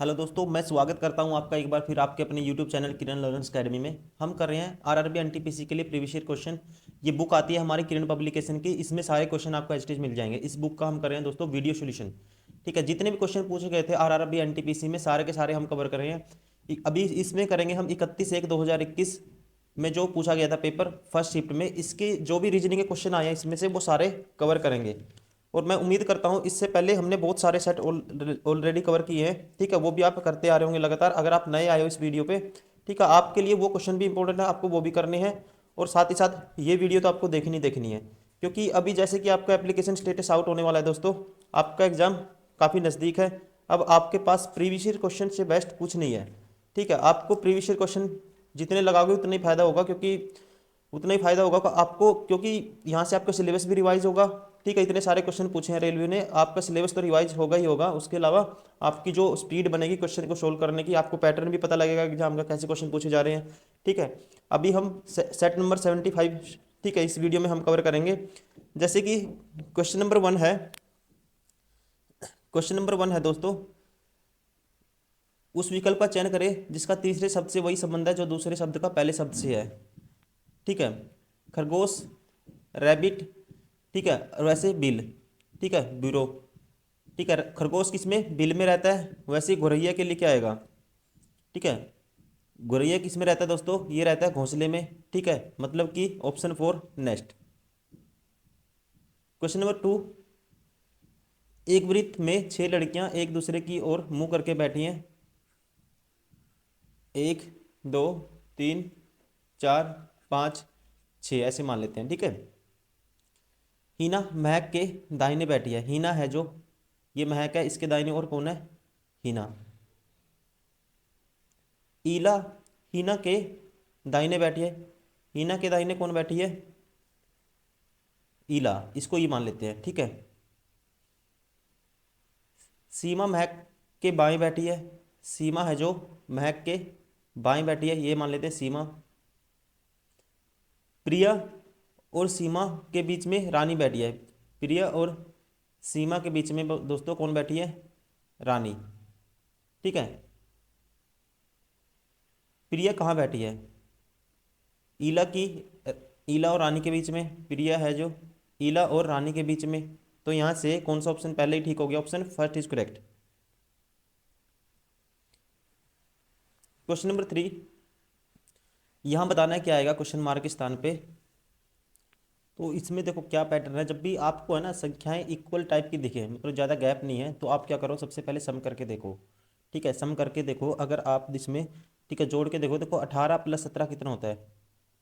Hello दोस्तों, मैं स्वागत करता हूं आपका एक बार फिर आपके अपने यूट्यूब चैनल किरण लर्नर्स अकेडमी में। हम कर रहे हैं आरआरबी एनटीपीसी के लिए प्रीवियस ईयर क्वेश्चन। ये बुक आती है हमारी किरण पब्लिकेशन की, इसमें सारे क्वेश्चन आपको एज इट इज मिल जाएंगे। इस बुक का हम कर रहे हैं दोस्तों वीडियो सोल्यूशन। ठीक है, जितने भी क्वेश्चन पूछे गए थे आरआरबी एनटीपीसी में सारे के सारे हम कवर कर रहे हैं। अभी इसमें करेंगे हम 31/1/2021 में जो पूछा गया था पेपर फर्स्ट शिफ्ट में, इसके जो भी रीजनिंग के क्वेश्चन आए हैं इसमें से वो सारे कवर करेंगे। और मैं उम्मीद करता हूँ इससे पहले हमने बहुत सारे सेट ऑलरेडी कवर किए हैं। ठीक है, वो भी आप करते आ रहे होंगे लगातार। अगर आप नए आए हो इस वीडियो पे, ठीक है, आपके लिए वो क्वेश्चन भी इंपॉर्टेंट है, आपको वो भी करने हैं। और साथ ही साथ ये वीडियो तो आपको देखनी है, क्योंकि अभी जैसे कि आपका एप्लीकेशन स्टेटस आउट होने वाला है दोस्तों, आपका एग्जाम काफ़ी नज़दीक है। अब आपके पास प्रीवियस ईयर क्वेश्चन से बेस्ट कुछ नहीं है। ठीक है, आपको प्रीवियस ईयर क्वेश्चन जितने लगाओगे उतना ही फायदा होगा, क्योंकि उतना ही फायदा होगा आपको, क्योंकि यहाँ से आपका सिलेबस भी रिवाइज होगा। ठीक है, इतने सारे क्वेश्चन पूछे हैं रेलवे ने, आपका सिलेबस तो रिवाइज होगा ही होगा। उसके अलावा आपकी जो स्पीड बनेगी क्वेश्चन को सोल्व करने की, आपको पैटर्न भी पता लगेगा कि एग्जाम का कैसे क्वेश्चन पूछे जा रहे हैं। ठीक है, अभी हम सेट नंबर 75, ठीक है, इस वीडियो में हम कवर करेंगे। जैसे कि क्वेश्चन नंबर 1 है दोस्तों, उस विकल्प का चयन करें जिसका तीसरे शब्द से वही संबंध है जो दूसरे शब्द का पहले शब्द से है। ठीक है, खरगोश, रैबिट, ठीक है, और वैसे बिल, ठीक है, ब्यूरो। ठीक है, खरगोश किस में, बिल में रहता है। वैसे ही गौरैया के लिए क्या आएगा, ठीक है, गौरैया किस में रहता है दोस्तों, ये रहता है घोंसले में। ठीक है, मतलब कि ऑप्शन 4 नेक्स्ट। क्वेश्चन नंबर 2, एक वृत्त में 6 लड़कियां एक दूसरे की ओर मुंह करके बैठी हैं। 1 2 3 4 5 6 ऐसे मान लेते हैं। ठीक है, हीना महक के दाहिने बैठी है। हीना है जो, ये महक है, इसके दाहिने और कौन है, हीना। ईला हीना के दाहिने बैठी है। हीना के दाहिने कौन बैठी है, ईला, इसको ये मान लेते हैं। ठीक है, सीमा महक के बाएं बैठी है। सीमा है जो महक के बाएं बैठी है, ये मान लेते हैं सीमा। प्रिया और सीमा के बीच में रानी बैठी है। प्रिया और सीमा के बीच में दोस्तों कौन बैठी है, रानी। ठीक है, प्रिया कहाँ बैठी है, ईला की, ईला और रानी के बीच में प्रिया है जो, ईला और रानी के बीच में। तो यहाँ से कौन सा ऑप्शन पहले ही ठीक हो गया, option 1 is correct. Question number 3, यहाँ बताना है क्या आएगा क्वेश्चन मार्क के स्थान पे। तो इसमें देखो क्या पैटर्न है, जब भी आपको है ना संख्याएं इक्वल टाइप की दिखे, मतलब ज़्यादा गैप नहीं है, तो आप क्या करो, सबसे पहले सम करके देखो। ठीक है, सम करके देखो, अगर आप इसमें, ठीक है, जोड़ के देखो, देखो 18 + 17 कितना होता है,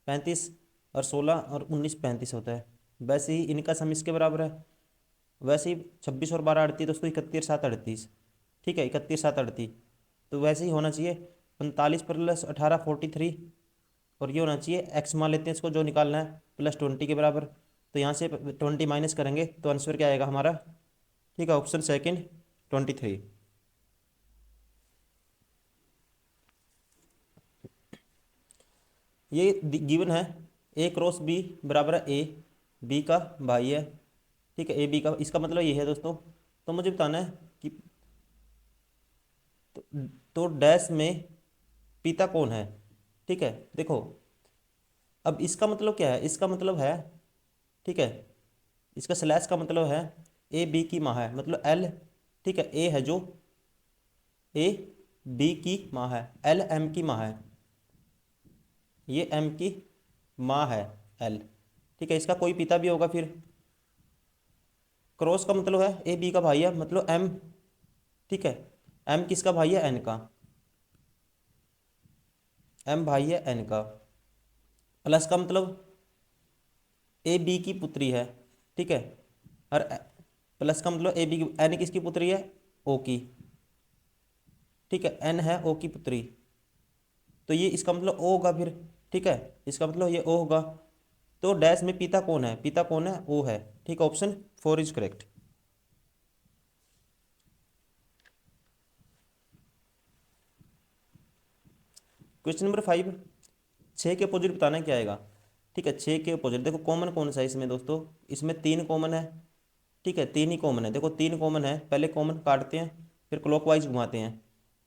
35, और 16 और 19 35 होता है। वैसे ही इनका सम इसके बराबर है। वैसे ही 26 और 12 38 दोस्तों, 31 7 38। ठीक है, 31 7 38, तो वैसे ही होना चाहिए। 45 + 18 43, और ये होना चाहिए एक्स मान लेते हैं इसको, जो निकालना है, +20 के बराबर। तो यहाँ से 20 माइनस करेंगे तो आंसर क्या आएगा हमारा, ठीक है, ऑप्शन 2 23। ये गिवन है, A×B बराबर है A, B का भाई है। ठीक है, A B का, इसका मतलब ये है दोस्तों। तो मुझे बताना है कि तो, तो डैश में पिता कौन है। ठीक है, देखो अब इसका मतलब क्या है, इसका मतलब है, ठीक है, इसका स्लैश का मतलब है ए बी की माँ है, मतलब एल। ठीक है, ए है जो, ए बी की माँ है, एल एम की माँ है, ये एम की माँ है, एल। ठीक है, इसका कोई पिता भी होगा फिर। क्रॉस का मतलब है ए बी का भाई है, मतलब एम। ठीक है, एम किसका भाई है, एन का। एम भाई है एन का। प्लस का मतलब ए बी की पुत्री है। ठीक है, और प्लस का मतलब ए बी की, एन किसकी पुत्री है, ओ की। ठीक है, एन है ओ की पुत्री, तो ये इसका मतलब ओ होगा फिर। ठीक है, इसका मतलब ये ओ होगा। तो डैश में पिता कौन है, पिता कौन है, ओ है। ठीक है, option 4 is correct. Question number 5, 6 के अपोजिट बताना है क्या आएगा। ठीक है, 6 के अपोजिट देखो कॉमन कौन सा है इसमें दोस्तों, इसमें 3 कॉमन है। ठीक है, 3 ही कॉमन है, देखो 3 कॉमन है, पहले कॉमन काटते हैं फिर क्लॉकवाइज घुमाते हैं।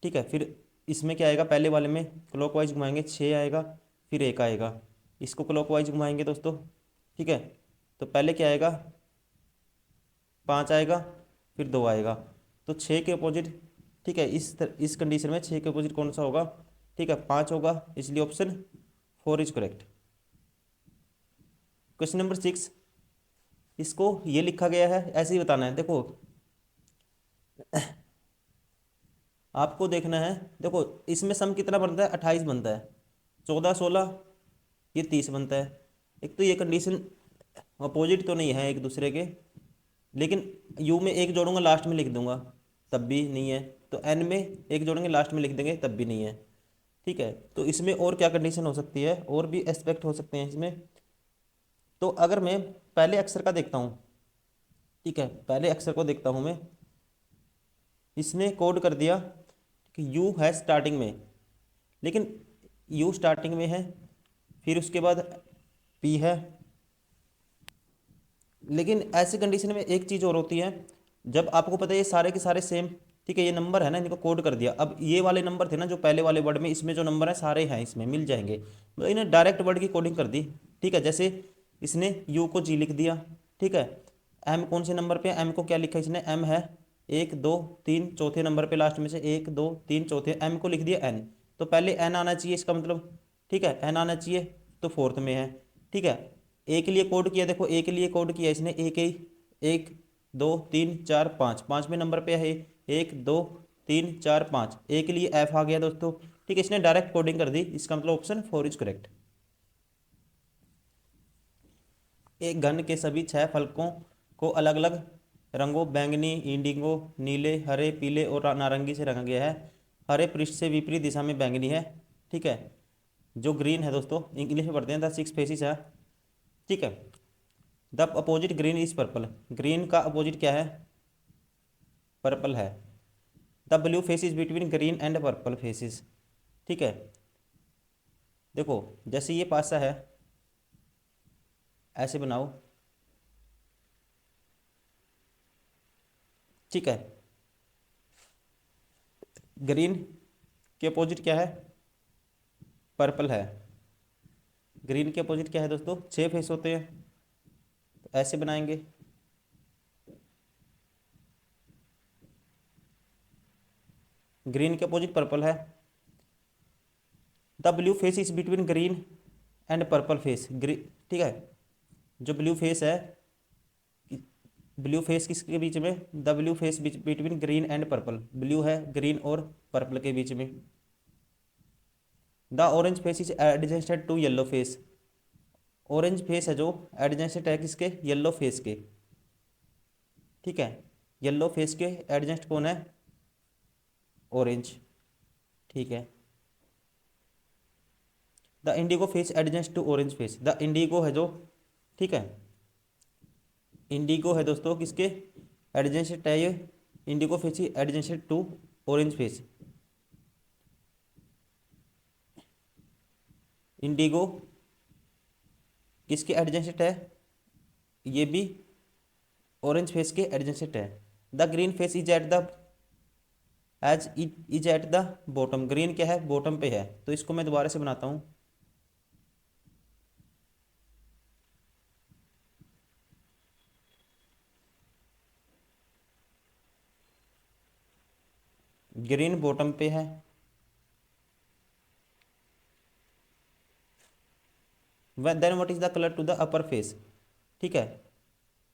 ठीक है। फिर इसमें क्या आएगा, पहले वाले में क्लॉकवाइज घुमाएंगे 6 आएगा, फिर 1 आएगा। इसको क्लॉकवाइज घुमाएंगे दोस्तों, ठीक है। तो पहले क्या आएगा, 5 आएगा, फिर 2 आएगा। तो 6 के अपोजिट, ठीक है, इस कंडीशन में 6 के अपोजिट कौन सा होगा, ठीक है, 5 होगा, इसलिए option 4 is correct. Question number 6, इसको ये लिखा गया है, ऐसे ही बताना है। देखो आपको देखना है, देखो इसमें सम कितना बनता है, 28 बनता है, 14 16 ये 30 बनता है। एक तो ये कंडीशन अपोजिट तो नहीं है एक दूसरे के, लेकिन यू में एक जोड़ूंगा लास्ट में लिख दूंगा तब भी नहीं है, तो एन में एक जोड़ेंगे लास्ट में लिख देंगे तब भी नहीं है, ठीक है। तो इसमें और क्या कंडीशन हो सकती है, और भी एस्पेक्ट हो सकते हैं इसमें। तो अगर मैं पहले अक्षर का देखता हूँ, ठीक है, पहले अक्षर को देखता हूँ मैं, इसने कोड कर दिया कि यू है स्टार्टिंग में, लेकिन यू स्टार्टिंग में है, फिर उसके बाद पी है। लेकिन ऐसी कंडीशन में एक चीज़ और होती है, जब आपको पता है ये सारे के सारे सेम, ठीक है, ये नंबर है ना, इनको कोड कर दिया। अब ये वाले नंबर थे ना जो पहले वाले वर्ड में, इसमें जो नंबर है सारे हैं इसमें मिल जाएंगे, मतलब इन्हें डायरेक्ट वर्ड की कोडिंग कर दी, ठीक है। जैसे इसने यू को जी लिख दिया, ठीक है। एम कौन से नंबर पे, एम को क्या लिखा इसने, एम है 1 2 3 चौथे नंबर पे, लास्ट में से 1 2 3 चौथे, एम को लिख दिया एन, तो पहले एन आना चाहिए इसका मतलब, ठीक है, एन आना चाहिए, तो फोर्थ में है, ठीक है। ए के लिए कोड किया, देखो ए के लिए कोड किया इसने, ए के 1 2 3 4 5, पाँचवें नंबर पे है 1 2 3 4 5, ए के लिए एफ आ गया दोस्तों, ठीक है। इसने डायरेक्ट कोडिंग कर दी, इसका मतलब ऑप्शन 4 इज करेक्ट। एक घन के सभी 6 फलकों को अलग अलग रंगों बैंगनी, इंडिगो, नीले, हरे, पीले और नारंगी से रंगा गया है। हरे पृष्ठ से विपरीत दिशा में बैंगनी है, ठीक है। जो ग्रीन है दोस्तों, इंग्लिश में पढ़ते हैं, द 6 फेसिस है, ठीक है। The opposite green is purple, green का अपोजिट क्या है, पर्पल है। The blue face is between green and purple faces, ठीक है। देखो जैसे ये पासा है, ऐसे बनाओ, ठीक है। ग्रीन के अपोजिट क्या है, पर्पल है। ग्रीन के अपोजिट क्या है दोस्तों, 6 फेस होते हैं, तो ऐसे बनाएंगे, ग्रीन के अपोजिट पर्पल है। The blue face is between green and purple face, ठीक है। जो ब्लू फेस है, ब्लू फेस किसके बीच में, the blue face between green and purple, blue है ग्रीन और पर्पल के बीच में। The orange face is adjusted to yellow face, orange face है जो एडजेस्टेड है किसके, येलो फेस के, ठीक है। येलो फेस के एडजेस्ट कौन है, ऑरेंज, ठीक है। The indigo face adjust to orange face, the indigo है जो, ठीक है, इंडिगो है दोस्तों किसके एडजेंसेट है, ये इंडिगो फेस ही adjacent to orange face, indigo किसके एडजेंसेट है, ये भी ऑरेंज फेस के एडजेंसेट है। The green face is at the edge is at the bottom, green क्या है, बॉटम पे है, तो इसको मैं दोबारा से बनाता हूँ। ग्रीन बॉटम पे है, then what is the colour to the upper face, ठीक है।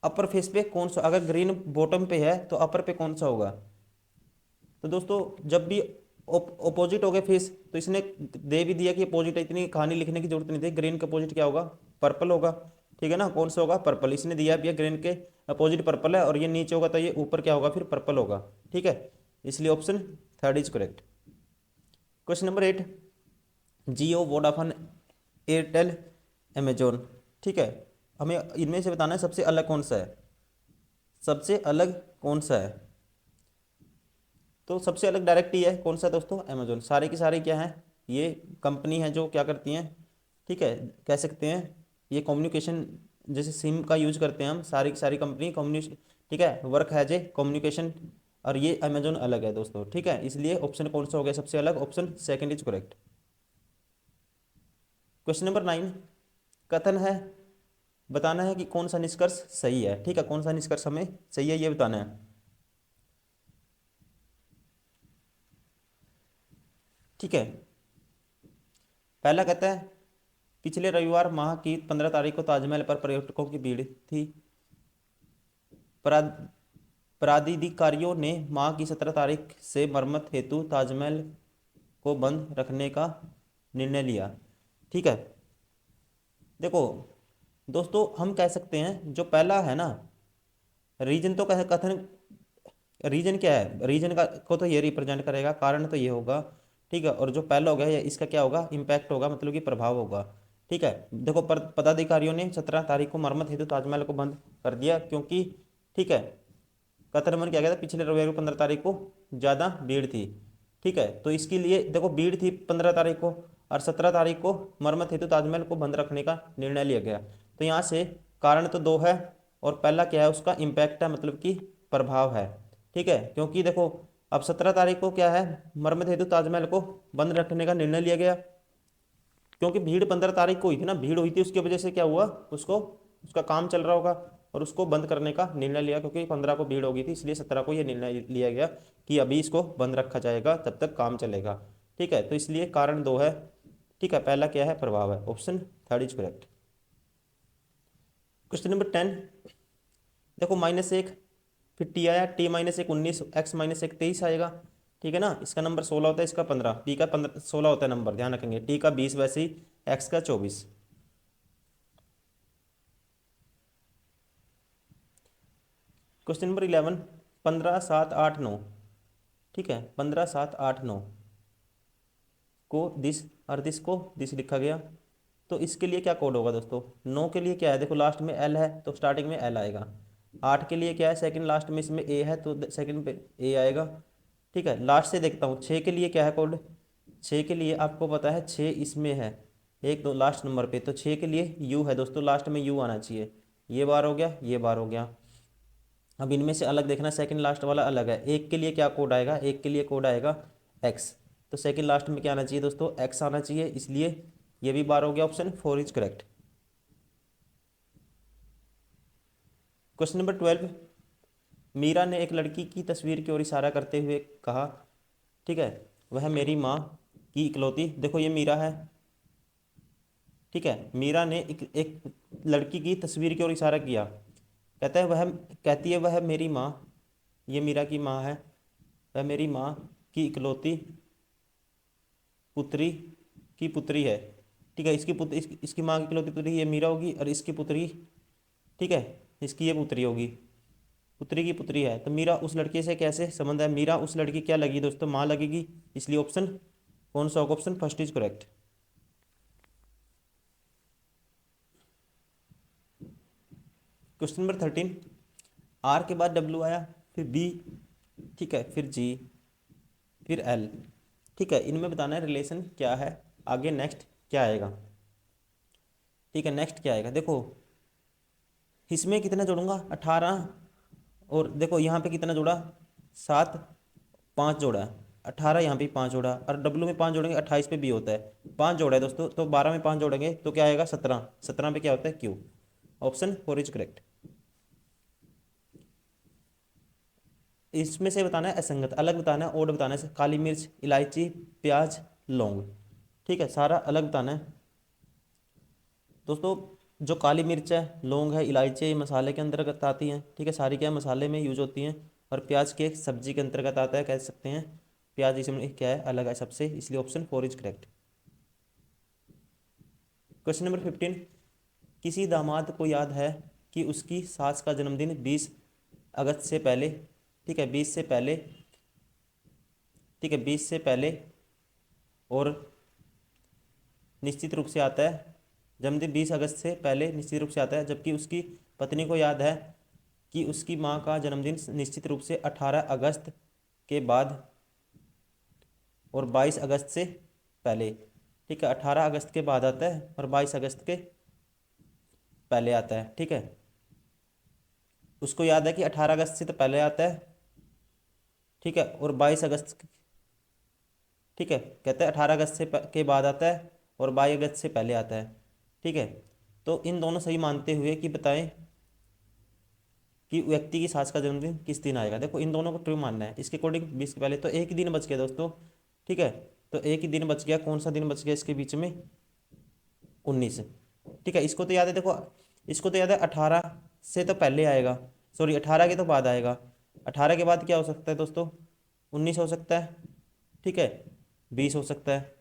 अपर फेस पे कौन सा, अगर ग्रीन बॉटम पे है तो अपर पे कौन सा होगा, तो दोस्तों जब भी ओपोजिट हो गए फेस, तो इसने दे भी दिया कि अपोजिट है, इतनी कहानी लिखने की जरूरत नहीं थी। ग्रीन का अपोजिट क्या होगा, पर्पल होगा, ठीक है ना, कौन सा होगा, पर्पल, इसने दिया भी है ग्रीन के अपोजिट पर्पल है, और ये नीचे होगा तो ये ऊपर क्या होगा, फिर पर्पल होगा, ठीक है। इसलिए option 3 is correct. Question number 8, Jio, Vodafone, Airtel, Amazon, ठीक है। हमें इनमें से बताना है सबसे अलग कौन सा है, सबसे अलग कौन सा है। तो सबसे अलग डायरेक्ट ही है, कौन सा दोस्तों, अमेजोन। सारे की सारे क्या है, ये कंपनी है जो क्या करती हैं, ठीक है, कह सकते हैं ये कम्युनिकेशन, जैसे सिम का यूज करते हैं हम, सारी की सारी कंपनी कम्युनिकेशन, ठीक है, वर्क हैज ए कम्युनिकेशन और ये अमेजोन अलग है दोस्तों, ठीक है। इसलिए ऑप्शन कौन सा हो गया सबसे अलग, option second is correct. Question number 9, कथन है, बताना है कि कौन सा निष्कर्ष सही है, ठीक है, कौन सा निष्कर्ष हमें सही है ये बताना है, ठीक है। पहला कहता है, पिछले रविवार माह की 15 तारीख को ताजमहल पर पर्यटकों की भीड़ थी। परा- प्राधिकारियों ने माह की 17 तारीख से मरम्मत हेतु ताजमहल को बंद रखने का निर्णय लिया, ठीक है। देखो दोस्तों, हम कह सकते हैं जो पहला है ना, रीजन तो कह कथन, रीजन क्या है, रीजन का को तो ये रिप्रेजेंट करेगा, कारण तो ये होगा, ठीक है। और जो पहला हो गया ये इसका क्या होगा, इम्पैक्ट होगा, मतलब कि प्रभाव होगा, ठीक है। देखो पदाधिकारियों ने 17 तारीख को मरम्मत हेतु ताजमहल को बंद कर दिया क्योंकि, ठीक है, कतर मन क्या गया था, पिछले रविवार को 15 तारीख को ज़्यादा भीड़ थी, ठीक है। तो इसके लिए देखो भीड़ थी 15 तारीख को, और 17 तारीख को मरम्मत हेतु ताजमहल को बंद रखने का निर्णय लिया गया। तो यहाँ से कारण तो दो है, और पहला क्या है उसका इम्पैक्ट है, मतलब कि प्रभाव है, ठीक है। क्योंकि देखो अब 17 तारीख को क्या है, मरम्मत हेतु ताजमहल को बंद रखने का निर्णय लिया गया, क्योंकि भीड़ 15 तारीख को हुई थी ना, भीड़ हुई थी, उसकी वजह से क्या हुआ, उसको उसका काम चल रहा होगा और उसको बंद करने का निर्णय लिया, क्योंकि 15 को भीड़ हो गई थी, इसलिए 17 को यह निर्णय लिया गया कि अभी इसको बंद रखा जाएगा, तब तक काम चलेगा, ठीक है। तो इसलिए कारण दो है, ठीक है। पहला क्या है, प्रभाव है, option third is correct. Question number 10, देखो -1, फिर टी आया, t-1 19, x-1 23 आएगा, ठीक है ना। इसका नंबर 16 होता है, इसका 15, टी का 15 16 होता है नंबर, ध्यान रखेंगे, टी का 20, वैसे ही एक्स का 24। क्वेश्चन नंबर 11, 15 7 8 9, ठीक है, 15 7 8 9 को दिस और दिस को दिस लिखा गया। तो इसके लिए क्या कोड होगा दोस्तों, 9 के लिए क्या है, देखो लास्ट में एल है तो स्टार्टिंग में एल आएगा। 8 के लिए क्या है, सेकंड लास्ट में इसमें ए है तो सेकंड पे ए आएगा, ठीक है। लास्ट से देखता हूँ, 6 के लिए क्या है कोड, 6 के लिए आपको पता है 6 इसमें है, एक दो लास्ट नंबर पे, तो 6 के लिए यू है दोस्तों, लास्ट में यू आना चाहिए। ये बार हो गया, ये बार हो गया। अब इनमें से अलग देखना, सेकंड लास्ट वाला अलग है, एक के लिए क्या कोड आएगा, एक के लिए कोड आएगा एक्स, तो सेकंड लास्ट में क्या आना चाहिए दोस्तों, एक्स आना चाहिए, इसलिए ये भी बार हो गया, option 4 is correct. Question number 12, Meera ने एक लड़की की तस्वीर की ओर इशारा करते हुए कहा, ठीक है, वह मेरी माँ की इकलौती, देखो ये मीरा है, ठीक है। मीरा ने एक लड़की की तस्वीर की ओर इशारा किया, कहता है वह, कहती है वह मेरी माँ, ये मीरा की माँ है, वह मेरी माँ की इकलौती पुत्री की पुत्री है, ठीक है। इसकी माँ की इकलौती पुत्री ये मीरा होगी, और इसकी पुत्री, ठीक है, इसकी ये पुत्री होगी, पुत्री की पुत्री है, तो मीरा उस लड़के से कैसे संबंध है, मीरा उस लड़की क्या लगी दोस्तों, माँ लगेगी, इसलिए ऑप्शन कौन सा होगा, option first is correct. Question number 13, R के बाद डब्ल्यू आया, फिर बी, ठीक है, फिर जी, फिर एल, ठीक है। इनमें बताना है रिलेशन क्या है, आगे नेक्स्ट क्या आएगा, ठीक है। नेक्स्ट क्या आएगा, देखो इसमें कितना जोड़ूंगा, 18, और देखो यहाँ पे कितना जोड़ा, 7, 5 जोड़ा, 18 यहाँ पे 5 जोड़ा, और डब्लू में 5 जोड़ेंगे, 28 पे भी होता है, 5 जोड़ा है दोस्तों, तो 12 में 5 जोड़ेंगे तो क्या आएगा, 17, 17 पे क्या होता है, क्यू, ऑप्शन 4 इज करेक्ट। इसमें से बताना है असंगत, अलग बताना है, ओड बताना है, काली मिर्च, इलायची, प्याज, लौंग, ठीक है, सारा अलग बताना है दोस्तों। जो काली मिर्च है, लौंग है, इलायची है, ये मसाले के अंतर्गत आती हैं, ठीक है, सारी क्या है, मसाले में यूज होती हैं, और प्याज के सब्जी के अंतर्गत आता है, कह सकते हैं। प्याज इसमें क्या है, अलग है सबसे, इसलिए option 4 is correct. Question number 15, किसी दामाद को याद है कि उसकी सास का जन्मदिन 20 अगस्त से पहले, ठीक है, 20 से पहले, ठीक है, 20 से पहले और निश्चित रूप से आता है, जन्मदिन 20 अगस्त से पहले निश्चित रूप से आता है, जबकि उसकी पत्नी को याद है कि उसकी माँ का जन्मदिन निश्चित रूप से 18 अगस्त के बाद और 22 अगस्त से पहले, ठीक है, 18 अगस्त के बाद आता है और 22 अगस्त के पहले आता है, ठीक है। उसको याद है कि 18 अगस्त से तो पहले आता है, ठीक है, और 22 अगस्त, ठीक है, कहते हैं 18 अगस्त के बाद आता है और 22 अगस्त से पहले आता है। ठीक है, तो इन दोनों सही मानते हुए कि बताएं कि व्यक्ति की सास का जन्मदिन किस दिन आएगा। देखो इन दोनों को ट्रू मानना है, इसके अकॉर्डिंग 20 के पहले, तो एक ही दिन बच गया दोस्तों। ठीक है, तो एक ही दिन बच गया, कौन सा दिन बच गया इसके बीच में? 19। ठीक है, इसको तो याद है, देखो इसको तो याद है 18 से तो पहले आएगा, सॉरी 18 के तो बाद आएगा। 18 के बाद क्या हो सकता है दोस्तों? 19 हो सकता है, ठीक है, 20 हो सकता है।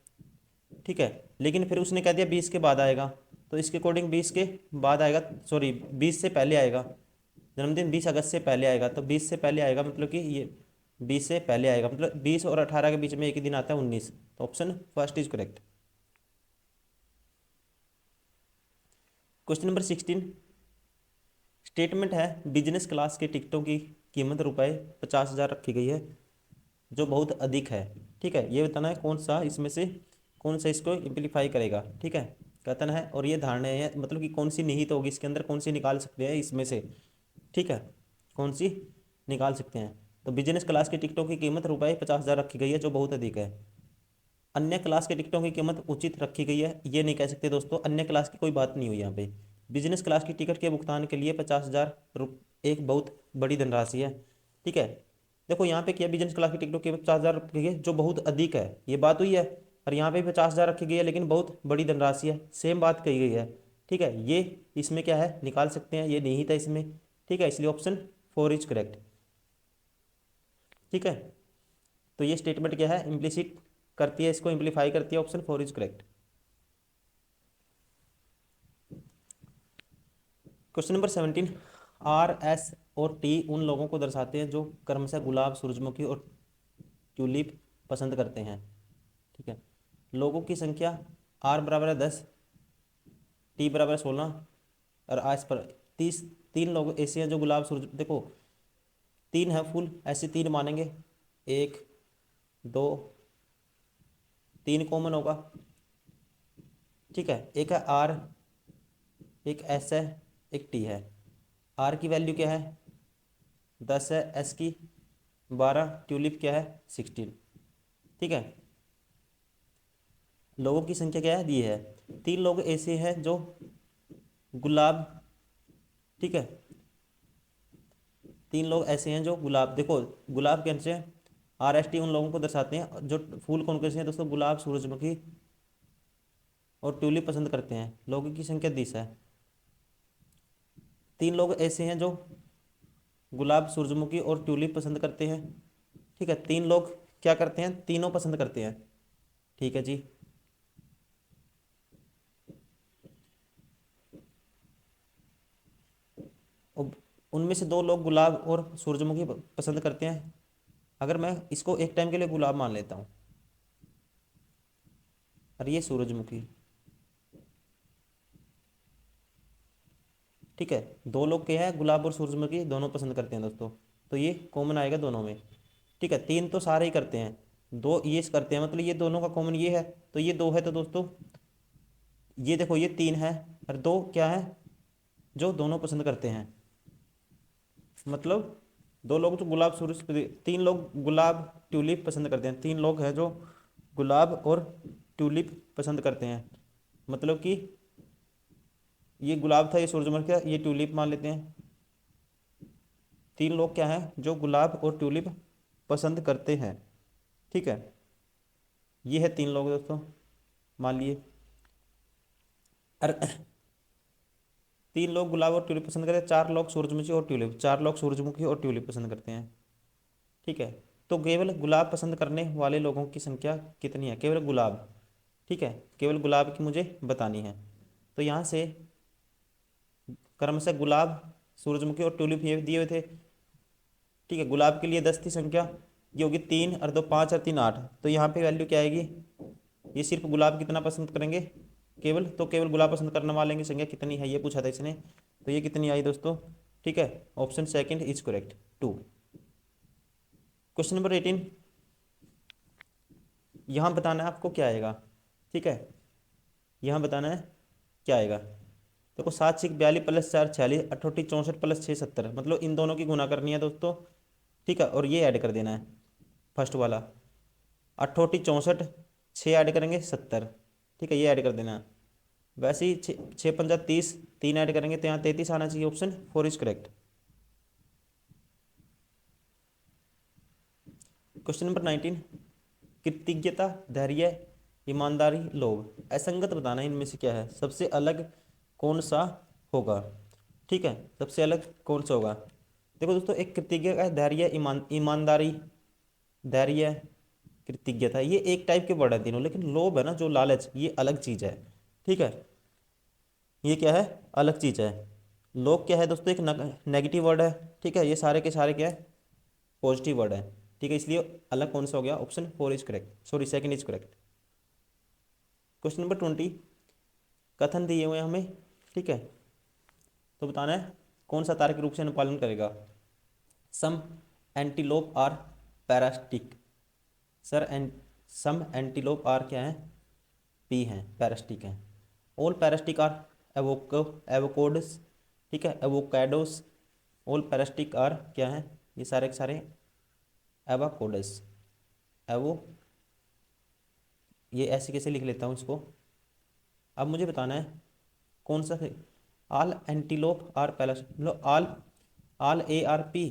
ठीक है, लेकिन फिर उसने कह दिया 20 के बाद आएगा, तो इसके अकॉर्डिंग 20 के बाद आएगा, सॉरी 20 से पहले आएगा, जन्मदिन 20 अगस्त से पहले आएगा, तो 20 से पहले आएगा मतलब कि ये 20 से पहले आएगा, मतलब 20 और 18 के बीच में एक ही दिन आता है 19, तो option first is correct. Question number 16, statement है बिजनेस क्लास के टिकटों की कीमत ₹50,000 रखी गई है जो बहुत अधिक है। ठीक है, ये बताना है कौन सा इसमें से, कौन सा इसको इम्प्लीफाई करेगा। ठीक है, कथन है और ये धारणा है, मतलब कि कौन सी निहित होगी इसके अंदर, कौन सी निकाल सकते हैं इसमें से। ठीक है, कौन सी निकाल सकते हैं। तो बिजनेस क्लास की टिकटों की कीमत ₹50,000 रखी गई है जो बहुत अधिक है। अन्य क्लास के टिकटों की कीमत उचित रखी गई है, ये नहीं कह सकते दोस्तों, अन्य क्लास की कोई बात नहीं हुई यहाँ पे। बिजनेस क्लास की टिकट के भुगतान के लिए 50,000 एक बहुत बड़ी धनराशि है। ठीक है, देखो यहाँ पे क्या, बिजनेस क्लास की टिकटों की 50,000 रखी गई है जो बहुत अधिक है, ये बात हुई है, और यहाँ पे 50,000 रखी गई है लेकिन बहुत बड़ी धनराशि है, सेम बात कही गई है। ठीक है, ये इसमें क्या है निकाल सकते हैं, ये निहित है इसमें। ठीक है, इसलिए ऑप्शन 4 इज करेक्ट। ठीक है, तो ये स्टेटमेंट क्या है, इम्प्लिसिट करती है, इसको इम्प्लीफाई करती है, option 4 is correct. Question number 17, R, S और T उन लोगों को दर्शाते हैं जो क्रमशः गुलाब, सूरजमुखी और ट्यूलिप पसंद करते हैं। ठीक है, लोगों की संख्या R बराबर है 10, T बराबर है 16 और आस पर 30। तीन लोग ऐसे हैं जो गुलाब, सूरज, देखो तीन है फूल, ऐसे तीन मानेंगे, एक, दो, तीन कॉमन होगा। ठीक है, एक है R, एक S है, एक T है। R की वैल्यू क्या है? 10 है, S की 12, ट्यूलिप क्या है? 16। ठीक है, लोगों की संख्या क्या है दी है, तीन लोग ऐसे हैं जो गुलाब, ठीक है, तीन लोग ऐसे हैं जो गुलाब, देखो गुलाब कैसे हैं, RST उन लोगों को दर्शाते हैं जो फूल कौन कैसे हैं दोस्तों, गुलाब, सूरजमुखी और ट्यूलिप पसंद करते हैं। लोगों की संख्या 10 है, तीन लोग ऐसे हैं जो गुलाब, सूरजमुखी और ट्यूलिप पसंद करते हैं। ठीक है, तीन लोग क्या करते हैं, तीनों पसंद करते हैं। ठीक है जी, अब उनमें से दो लोग गुलाब और सूरजमुखी पसंद करते हैं। अगर मैं इसको एक टाइम के लिए गुलाब मान लेता हूँ और ये सूरजमुखी, ठीक है, दो लोग क्या है गुलाब और सूरजमुखी दोनों पसंद करते हैं दोस्तों, तो ये कॉमन आएगा दोनों में। ठीक है, तीन तो सारे ही करते हैं, दो ये करते हैं, मतलब ये दोनों का कॉमन ये है, तो ये दो है, तो दोस्तों ये देखो ये तीन है और दो क्या है जो दोनों पसंद करते हैं, मतलब दो लोग जो गुलाब, सूरज, तीन लोग गुलाब, ट्यूलिप पसंद करते हैं, तीन लोग हैं जो गुलाब और ट्यूलिप पसंद करते हैं, मतलब कि ये गुलाब था, ये सूरजमुखी था, ये ट्यूलिप मान लेते हैं। तीन लोग क्या हैं जो गुलाब और ट्यूलिप पसंद करते हैं। ठीक है, ये है तीन लोग दोस्तों, मान लिए। अरे तीन लोग गुलाब और ट्यूलिप पसंद करते हैं, चार लोग सूरजमुखी और ट्यूलिप, चार लोग सूरजमुखी और ट्यूलिप पसंद करते हैं। ठीक है, तो केवल गुलाब पसंद करने वाले लोगों की संख्या कितनी है, केवल गुलाब। ठीक है, केवल गुलाब की मुझे बतानी है, तो यहाँ से क्रमशः गुलाब, सूरजमुखी और ट्यूलिप ये दिए हुए थे। ठीक है, गुलाब के लिए 10 थी संख्या, ये होगी 3 और 2 5 और 3 8, तो यहाँ पे वैल्यू क्या आएगी, ये सिर्फ गुलाब कितना पसंद करेंगे, केवल, तो केवल गुलाब पसंद करने वाले की संख्या कितनी है ये पूछा था इसने, तो ये कितनी आई दोस्तों। ठीक है, option second is correct, 2। Question number 18, यहाँ बताना है आपको क्या आएगा। ठीक है, यहाँ बताना है क्या आएगा। देखो 7 6 42 प्लस 4 46, 68 64 प्लस 6 70, मतलब इन दोनों की गुना करनी है दोस्तों। ठीक है, और ये ऐड कर देना है। फर्स्ट वाला। अट्ठोटी 64, 6 ऐड करेंगे 70, ठीक है, ये ऐड कर देना। वैसे ही 6 पंजा 30, 3 ऐड करेंगे तो यहाँ 33 आना चाहिए। Option 4 is correct. Question number 19, कृतज्ञता, धैर्य, ईमानदारी, लोभ, असंगत बताना इनमें से क्या है, सबसे अलग कौन सा होगा। ठीक है, सबसे अलग कौन सा होगा। देखो दोस्तों, एक कृतज्ञता है, धैर्य, ईमानदारी, धैर्य, कृतज्ञता, ये एक टाइप के वर्ड है तीनों। लेकिन लोभ है ना, जो लालच, ये अलग चीज है। ठीक है, ये क्या है, अलग चीज है। लोभ क्या है दोस्तों, एक नेगेटिव वर्ड है। ठीक है, ये सारे के सारे क्या है, पॉजिटिव वर्ड है। ठीक है, इसलिए अलग कौन सा हो गया, option 4 is correct, sorry second is correct. Question number 20, कथन दिए हुए हैं हमें। ठीक है, तो बताना है कौन सा तार्किक रूप से अनुपालन करेगा। Some antelope are parasitic, sir some antelope are क्या है, पी हैं, पैरास्टिक हैं। ऑल पैरास्टिक आर एवोकोडस, ठीक है, एवोकाडोस। ऑल पैरास्टिक आर क्या है, ये सारे के सारे एवोकोडस, एवो, ये ऐसे कैसे लिख लेता हूँ इसको। अब मुझे बताना है कौन सा है। आल एंटीलोप आर पैरास, मतलब all, all A are P,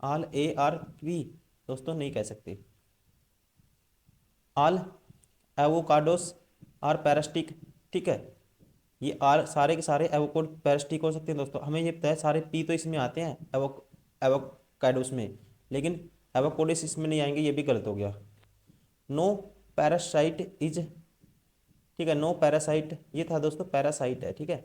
all A are P दोस्तों नहीं कह सकते। आल एवोकाडोस आर पैरास्टिक, ठीक है, ये आर सारे के सारे एवोकोड पैरास्टिक हो सकते हैं दोस्तों। हमें ये पता है सारे पी तो इसमें आते हैं एवोकाडोस में, लेकिन एवोकोडिस इसमें नहीं आएंगे, ये भी गलत हो गया। नो पैरासाइट इज, ठीक है, नो पैरासाइट, ये था दोस्तों पैरासाइट है। ठीक है,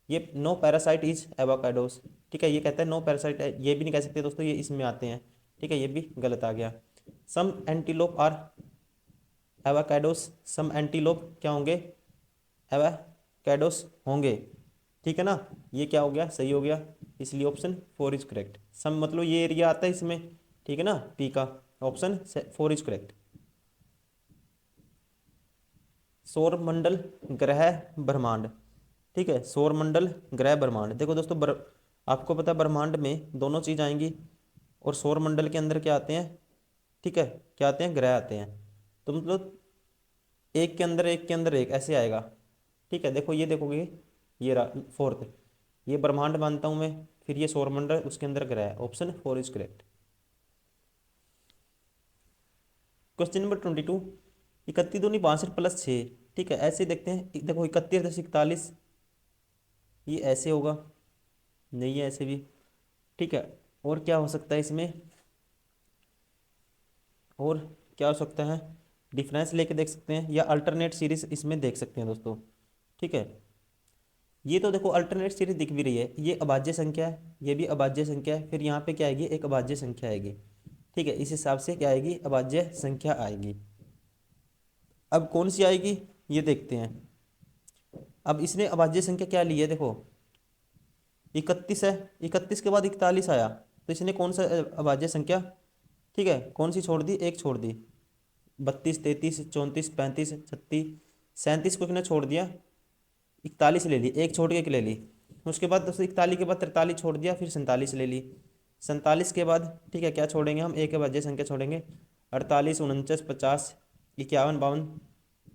ये नो पैरासाइट इज एवोकाडोस, ठीक है, ये कहता है नो पैरासाइट है, ये भी नहीं कह सकते दोस्तों, ये इसमें आते हैं। ठीक है, ये भी गलत आ गया। Some antelope are avocados, some antelope क्या होंगे, एवोकाडोस होंगे। ठीक है ना, ये क्या हो गया, सही हो गया, इसलिए ऑप्शन 4 इज करेक्ट। सम मतलब ये एरिया आता है इसमें, ठीक है ना, पी का, ऑप्शन 4 इज करेक्ट। सौर मंडल, ग्रह, ब्रह्मांड, ठीक है, सौर मंडल, ग्रह, ब्रह्मांड। देखो दोस्तों, आपको पता है ब्रह्मांड में दोनों चीज आएंगी, और सौर मंडल के अंदर क्या आते हैं, ठीक है, क्या आते हैं, ग्रह आते हैं। तो मतलब एक के अंदर एक के अंदर एक ऐसे आएगा। ठीक है, देखो ये देखोगे, ये रहा फोर्थ, ये ब्रह्मांड मानता हूं मैं, फिर ये सौर मंडल, उसके अंदर ग्रह, option 4 is correct. Question number 22, 31 दूनी 62 प्लस 6, ठीक है, ऐसे देखते हैं। देखो 31 10 41, ये ऐसे होगा, नहीं है ऐसे भी। ठीक है, और क्या हो सकता है इसमें, और क्या हो सकता है, डिफरेंस लेके देख सकते हैं, या अल्टरनेट सीरीज इसमें देख सकते हैं दोस्तों। ठीक है, ये तो देखो अल्टरनेट सीरीज दिख भी रही है, ये अभाज्य संख्या है, ये भी अभाज्य संख्या है, फिर यहाँ पे क्या आएगी, एक अभाज्य संख्या आएगी। ठीक है, इस हिसाब से क्या आएगी, अभाज्य संख्या आएगी। अब कौन सी आएगी ये देखते हैं। अब इसने अभाज्य संख्या क्या ली है, देखो 31 है, 31 के बाद 41 आया, तो इसने कौन सा अभाज्य संख्या, ठीक है, कौन सी छोड़ दी, एक छोड़ दी। 32 33 34 35 36 37 को इसने छोड़ दिया, 41 ले ली, एक छोड़ के ले ली। उसके बाद दोस्तों 41 के बाद 43 छोड़ दिया, फिर 47 ले ली। 47 के बाद, ठीक है, क्या छोड़ेंगे हम, एक अभाज्य संख्या छोड़ेंगे। 48 49 50 51 52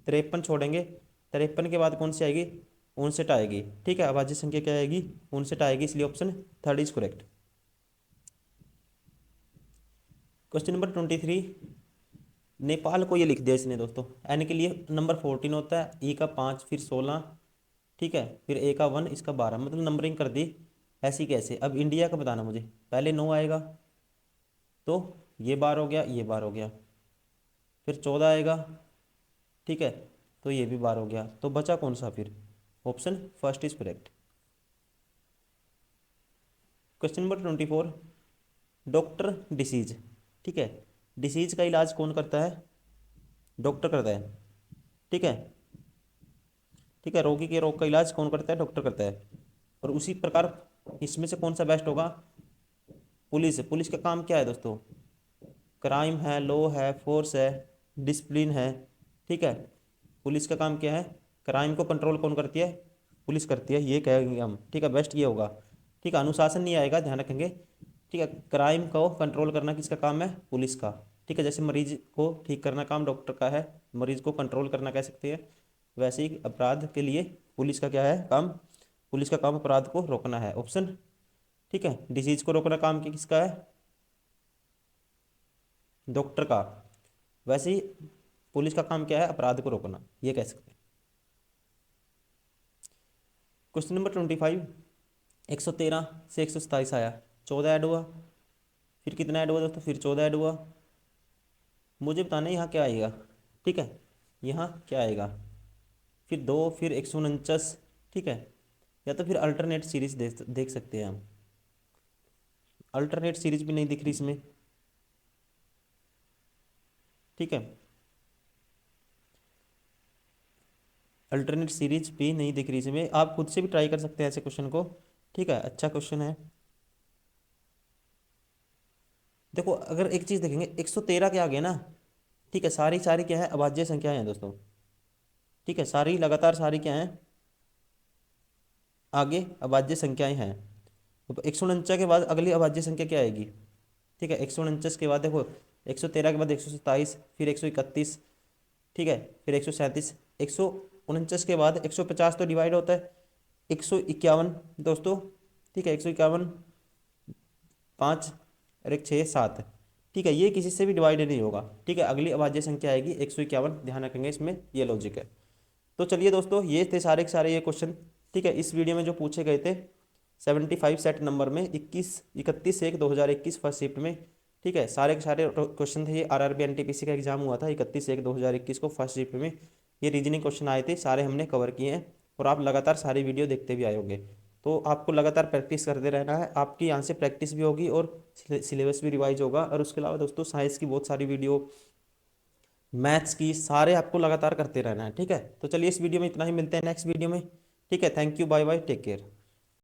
53 छोड़ेंगे। 53 के बाद कौन सी आएगी, 59 आएगी। ठीक है, अभाज्य संख्या क्या आएगी, 59 आएगी, इसलिए option 3 is correct. Question number 23, Nepal को ये लिख दिया इसने दोस्तों। एन के लिए नंबर 14 होता है, ई का 5, फिर 16, ठीक है, फिर ए का 1, इसका 12, मतलब नंबरिंग कर दी। ऐसी कैसे, अब इंडिया का बताना मुझे, पहले 9 आएगा, तो ये बार हो गया, ये बार हो गया, फिर 14 आएगा, ठीक है, तो ये भी बार हो गया, तो बचा कौन सा फिर, option first is correct. Question number 24, doctor disease, ठीक है, डिसीज का इलाज कौन करता है, डॉक्टर करता है। ठीक है, ठीक है, रोगी के रोग का इलाज कौन करता है, डॉक्टर करता है। और उसी प्रकार इसमें से कौन सा बेस्ट होगा, पुलिस। पुलिस का काम क्या है दोस्तों, क्राइम है, लॉ है, फोर्स है, डिसिप्लिन है। ठीक है, पुलिस का काम क्या है, क्राइम को कंट्रोल कौन करती है, पुलिस करती है, ये कहेंगे हम। ठीक है, बेस्ट ये होगा। ठीक है, अनुशासन नहीं आएगा, ध्यान रखेंगे। ठीक है, क्राइम को कंट्रोल करना किसका काम है, पुलिस का। ठीक है, जैसे मरीज को ठीक करना काम डॉक्टर का है, मरीज को कंट्रोल करना कह सकते हैं, वैसे ही अपराध के लिए पुलिस का क्या है काम, पुलिस का काम अपराध को रोकना है, ऑप्शन। ठीक है, डिसीज को रोकना काम किसका है, डॉक्टर का, वैसे ही पुलिस का काम क्या है, अपराध को रोकना, ये कह सकते हैं। क्वेश्चन नंबर 25, 113 से 127 आया, 14 ऐड हुआ, फिर कितना ऐड हुआ दोस्तों, फिर 14 ऐड हुआ, मुझे बताना है यहाँ क्या आएगा। ठीक है, यहाँ क्या आएगा, फिर 2, फिर 149। ठीक है, या तो फिर अल्टरनेट सीरीज देख सकते हैं हम, अल्टरनेट सीरीज भी नहीं दिख रही इसमें। ठीक है, अल्टरनेट सीरीज भी नहीं दिख रही इसमें, आप खुद से भी ट्राई कर सकते हैं ऐसे क्वेश्चन को। ठीक है, अच्छा क्वेश्चन है। देखो अगर एक चीज देखेंगे, 113 के आगे ना, ठीक है, सारी सारी क्या है, अभाज्य संख्याएं हैं दोस्तों। ठीक है, सारी लगातार सारी क्या है, आगे अभाज्य संख्याएं हैं। तो 149 के बाद अगली अभाज्य संख्या क्या आएगी। ठीक है, 149 के बाद देखो, 113 के बाद 127, फिर 131। ठीक है, फिर 137, 149 के बाद 150 तो डिवाइड होता है, 151 दोस्तों। ठीक है, 151, 5 और एक 6, 7। ठीक है, ये किसी से भी डिवाइड नहीं होगा। ठीक है, अगली अभाज्य संख्या आएगी 151, ध्यान रखेंगे इसमें, ये लॉजिक है। तो चलिए दोस्तों, ये थे सारे के सारे ये क्वेश्चन। ठीक है, इस वीडियो में जो पूछे गए थे 75 सेट नंबर में 31/1/2021 फर्स्ट शिफ्ट में। ठीक है, सारे के सारे क्वेश्चन थे, ये आरआरबी एनटीपीसी का एग्जाम हुआ था 31/1/2021 को फर्स्ट शिफ्ट में। ये रीजनिंग क्वेश्चन आए थे, सारे हमने कवर किए हैं, और आप लगातार सारी वीडियो देखते भी आए होंगे। तो आपको लगातार प्रैक्टिस करते रहना है, आपकी यहाँ से प्रैक्टिस भी होगी और सिलेबस भी रिवाइज होगा। और उसके अलावा दोस्तों साइंस की बहुत सारी वीडियो, मैथ्स की, सारे आपको लगातार करते रहना है। ठीक है, तो चलिए इस वीडियो में इतना ही, मिलते हैं नेक्स्ट वीडियो में। ठीक है, thank you, bye bye, take care.